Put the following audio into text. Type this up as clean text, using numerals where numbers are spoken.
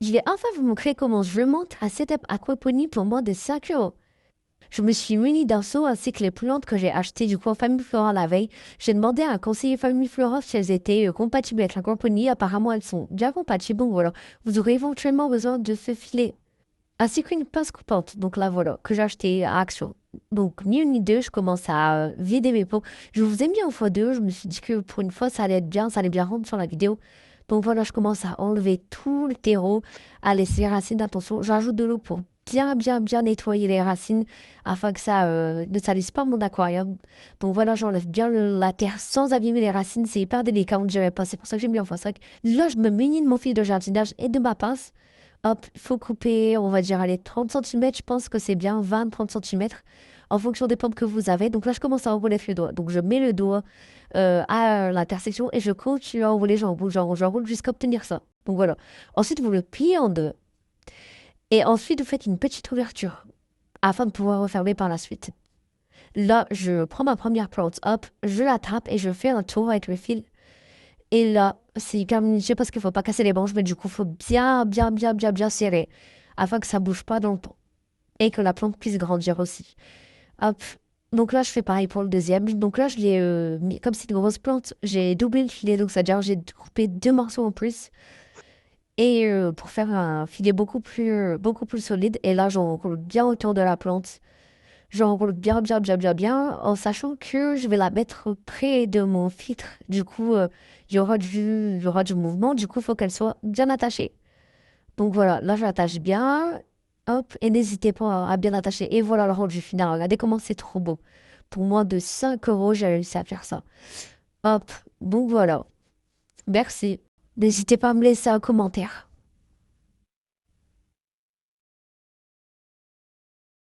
Je vais enfin vous montrer comment je remonte un setup aquaponie pour moins de 5 euros. Je me suis munie d'un seau ainsi que les plantes que j'ai achetées du coin Famille Flora la veille. J'ai demandé à un conseiller Famille Flora si elles étaient compatibles avec l'aquaponie. Apparemment, elles sont bien compatibles. Donc voilà, vous aurez éventuellement besoin de ce filet. Ainsi qu'une pince coupante. Donc là, voilà, que j'ai acheté à Action. Donc, ni une ni deux, je commence à vider mes pots. Je vous ai mis en fois deux. Je me suis dit que pour une fois, ça allait être bien, ça allait bien rendre sur la vidéo. Donc voilà, je commence à enlever tout le terreau, à laisser les racines d'attention. J'ajoute de l'eau pour bien nettoyer les racines afin que ça ne salisse pas mon aquarium. Donc voilà, j'enlève bien la terre sans abîmer les racines. C'est hyper délicat, on dirait pas. C'est pour ça que j'ai mis en x5. Là, je me munis de mon fil de jardinage et de ma pince. Hop, il faut couper, on va dire, allez, 30 centimètres. Je pense que c'est bien 20-30 centimètres en fonction des pommes que vous avez. Donc là, je commence à enrouler le doigt. Donc je mets le doigt à l'intersection et je continue à enrouler, j'enroule jusqu'à obtenir ça. Donc voilà. Ensuite, vous le pliez en deux. Et ensuite, vous faites une petite ouverture afin de pouvoir refermer par la suite. Là, je prends ma première plante, hop, je la tape et je fais un tour avec le fil. Et là, c'est hyper minutieux parce qu'il faut pas casser les branches, mais du coup, il faut bien serrer afin que ça bouge pas dans le pot et que la plante puisse grandir aussi. Hop. Donc là, je fais pareil pour le deuxième. Donc là, je l'ai mis comme c'est une grosse plante, j'ai doublé le filet, donc c'est-à-dire j'ai coupé deux morceaux en plus et pour faire un filet beaucoup plus solide. Et là, j'enroule bien autour de la plante. J'enroule bien, en sachant que je vais la mettre près de mon filtre. Du coup, il y aura du mouvement. Du coup, il faut qu'elle soit bien attachée. Donc voilà, là, je l'attache bien. Hop, et n'hésitez pas à bien attacher. Et voilà le rendu final. Regardez comment c'est trop beau. Pour moins de 5 euros, j'ai réussi à faire ça. Hop, donc voilà. Merci. N'hésitez pas à me laisser un commentaire.